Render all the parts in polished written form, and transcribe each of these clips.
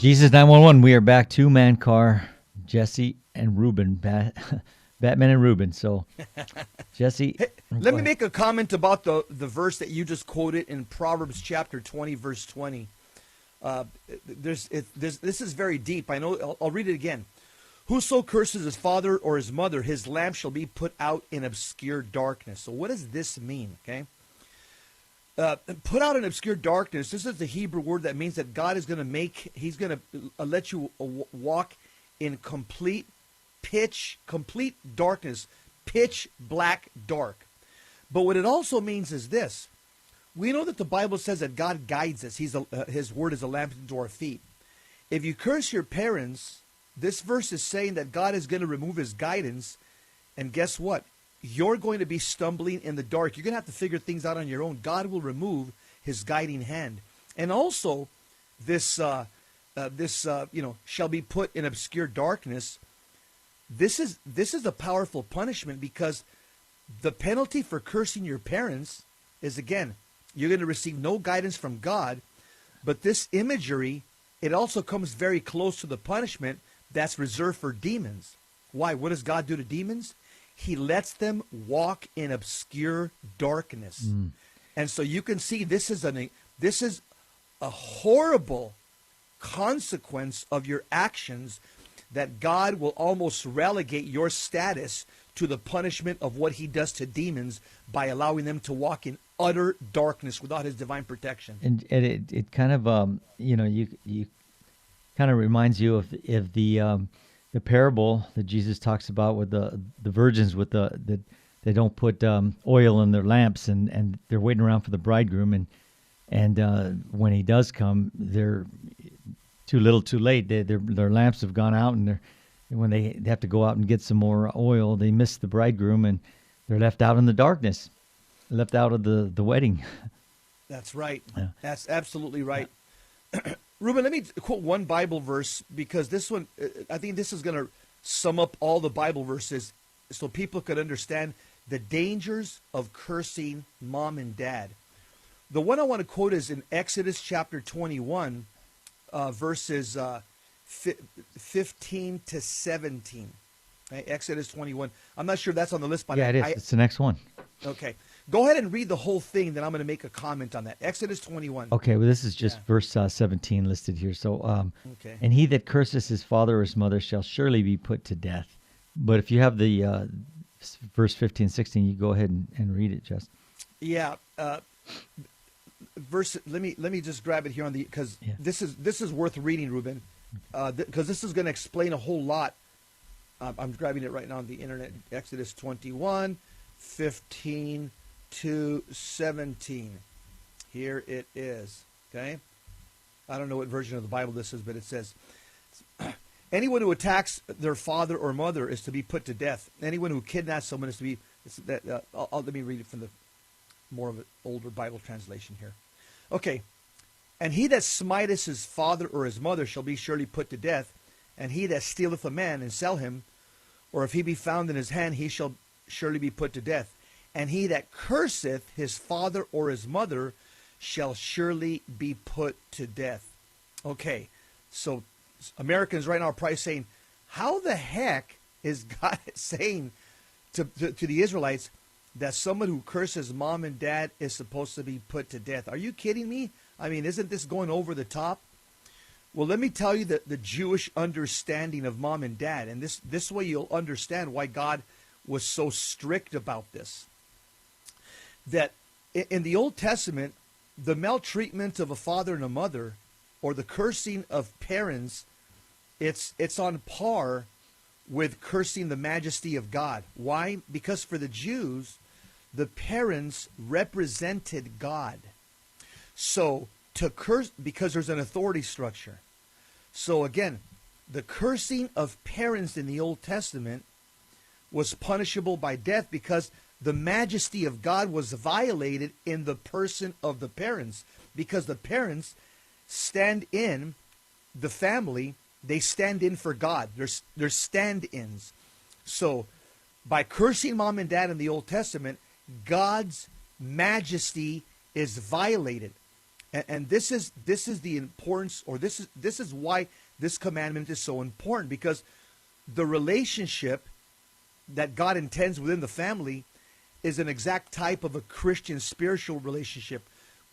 Jesus 911, we are back. Two-man car, Jesse and Ruben, Batman and Ruben. So, Jesse, Hey, go let me ahead. make a comment about the verse that you just quoted in Proverbs chapter 20, verse 20. Uh, this is very deep. I know. I'll read it again. Whoso curses his father or his mother, his lamp shall be put out in obscure darkness. So what does this mean? Okay. Put out in obscure darkness. This is the Hebrew word that means that God is going to He's going to let you walk in complete darkness, pitch black dark. But what it also means is this: we know that the Bible says that God guides us. His word is a lamp unto our feet. If you curse your parents, this verse is saying that God is going to remove His guidance, and guess what? You're going to be stumbling in the dark. You're going to have to figure things out on your own. God will remove His guiding hand. And also, this shall be put in obscure darkness. This is a powerful punishment, because the penalty for cursing your parents is, again, you're going to receive no guidance from God. But this imagery, it also comes very close to the punishment that's reserved for demons. Why? What does God do to demons? He lets them walk in obscure darkness. And so you can see this is a horrible consequence of your actions, that God will almost relegate your status to the punishment of what He does to demons by allowing them to walk in utter darkness without His divine protection. And it kind of you kind of reminds you of the parable that Jesus talks about with the virgins with they don't put oil in their lamps, and they're waiting around for the bridegroom, and when he does come, they're too little, too late. Their lamps have gone out, and when they have to go out and get some more oil, they miss the bridegroom, and they're left out in the darkness, left out of the wedding. That's right. Yeah. That's absolutely right. Ruben, let me quote one Bible verse, because this one, I think this is going to sum up all the Bible verses so people could understand the dangers of cursing mom and dad. The one I want to quote is in Exodus chapter 21, verses 15 to 17. Okay, Exodus 21. I'm not sure if that's on the list, but Yeah, it is. It's the next one. Okay. Go ahead and read the whole thing, then I'm going to make a comment on that. Exodus 21. Okay, well, this is just verse 17 listed here. So, Okay. and he that curses his father or his mother shall surely be put to death. But if you have the verse 15, 16, you go ahead and read it, Jess. Yeah. Verse. Let me just grab it here on the, because this is worth reading, Ruben, because this is going to explain a whole lot. I'm grabbing it right now on the internet. Exodus 21, 15 to 17. Here it is. Okay. I don't know what version of the Bible this is, but it says, anyone who attacks their father or mother is to be put to death. Anyone who kidnaps someone is to be. Let me read it from the more of an older Bible translation here. Okay. And he that smiteth his father or his mother shall be surely put to death. And he that stealeth a man and sell him, or if he be found in his hand, he shall surely be put to death. And he that curseth his father or his mother shall surely be put to death. Okay, so Americans right now are probably saying, how the heck is God saying to the Israelites that someone who curses mom and dad is supposed to be put to death? Are you kidding me? I mean, isn't this going over the top? Well, let me tell you the Jewish understanding of mom and dad, and this way you'll understand why God was so strict about this. That in the Old Testament, the maltreatment of a father and a mother, or the cursing of parents, it's on par with cursing the majesty of God. Why? Because for the Jews, the parents represented God. So to curse, because there's an authority structure. So again, the cursing of parents in the Old Testament was punishable by death, because the majesty of God was violated in the person of the parents, because the parents stand in the family, they stand in for God. They're stand-ins. So by cursing mom and dad in the Old Testament, God's majesty is violated. And this is the importance, or this is why this commandment is so important, because the relationship that God intends within the family is an exact type of a Christian spiritual relationship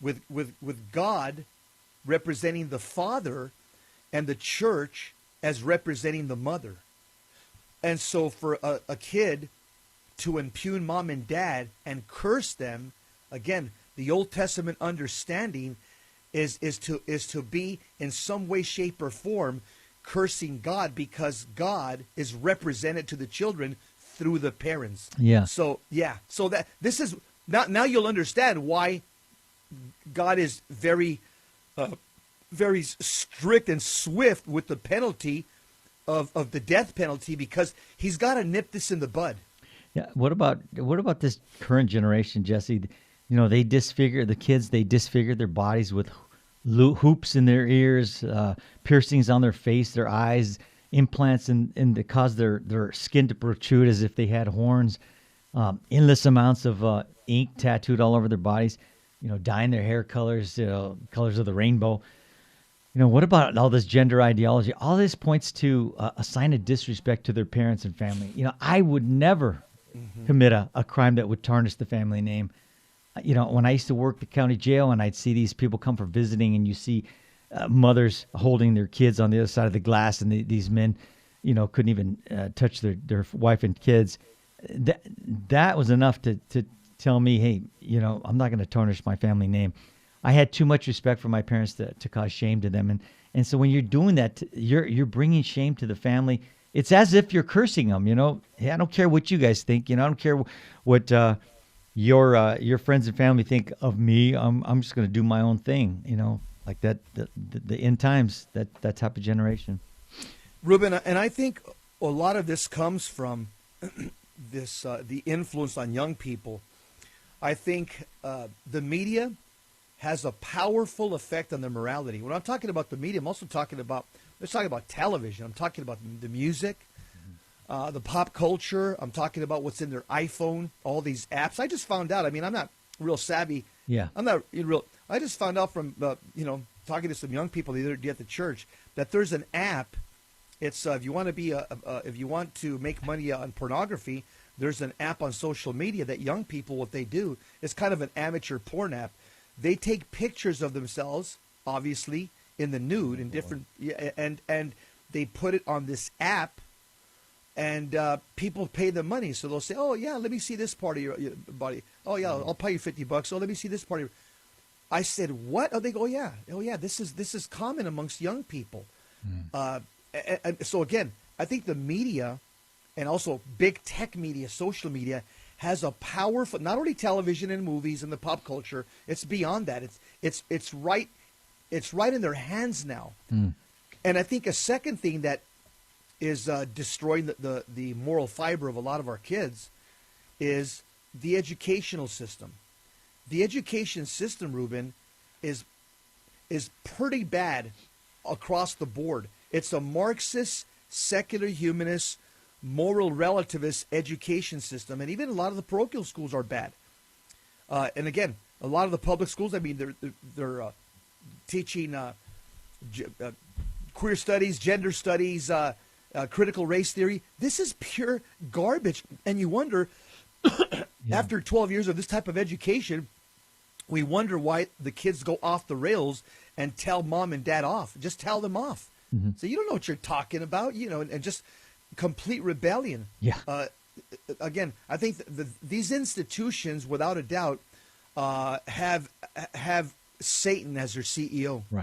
with God representing the father and the church as representing the mother. And so for a kid to impugn mom and dad and curse them, again, the Old Testament understanding is to be in some way, shape, or form cursing God, because God is represented to the children through the parents. Yeah. So that this is now you'll understand why God is very strict and swift with the penalty of the death penalty, because he's got to nip this in the bud. Yeah. What about this current generation, Jesse? You know, they disfigure the kids. They disfigure their bodies with hoops in their ears, piercings on their face, their eyes, implants that cause their skin to protrude as if they had horns. Endless amounts of ink tattooed all over their bodies. You know, dyeing their hair colors, colors of the rainbow. You know, what about all this gender ideology? All this points to a sign of disrespect to their parents and family. You know, I would never commit a crime that would tarnish the family name. You know, when I used to work the county jail and I'd see these people come for visiting, and you see mothers holding their kids on the other side of the glass, and these men, you know, couldn't even touch their wife and kids. That was enough to tell me, hey, you know, I'm not going to tarnish my family name. I had too much respect for my parents to cause shame to them. And so when you're doing that, you're bringing shame to the family. It's as if you're cursing them, you know. Hey, I don't care what you guys think, you know. I don't care what your friends and family think of me. I'm just going to do my own thing, you know, like that. The end times, that type of generation. Ruben, and I think a lot of this comes from the influence on young people. I think the media has a powerful effect on their morality. When I'm talking about the media, I'm also talking about television. I'm talking about the music, the pop culture. I'm talking about what's in their iPhone, all these apps. I just found out. I mean, I'm not real savvy. Yeah. I'm not real. I just found out from talking to some young people the other day at the church that there's an app. It's if you want to make money on pornography, there's an app on social media that young people, what they do is kind of an amateur porn app. They take pictures of themselves, obviously, in the nude and different, and they put it on this app, and people pay them money. So they'll say, "Oh yeah, let me see this part of your body. Oh yeah, I'll pay you $50. Oh, let me see this part of your." I said, "What?" Oh, they go, "Oh yeah. This is common amongst young people." And so again, I think the media, and also big tech media, social media, has a powerful, not only television and movies and the pop culture. It's beyond that. It's right in their hands now. And I think a second thing that is destroying the moral fiber of a lot of our kids is the educational system. The education system, Ruben, is pretty bad across the board. It's a Marxist, secular humanist, moral relativist education system, and even a lot of the parochial schools are bad. And again, a lot of the public schools, I mean, they're teaching queer studies, gender studies, critical race theory. This is pure garbage. And you wonder, after 12 years of this type of education, we wonder why the kids go off the rails and tell mom and dad off. Just tell them off. So you don't know what you're talking about, you know, and just complete rebellion. Yeah. Again, I think these institutions, without a doubt, have Satan as their CEO. Right.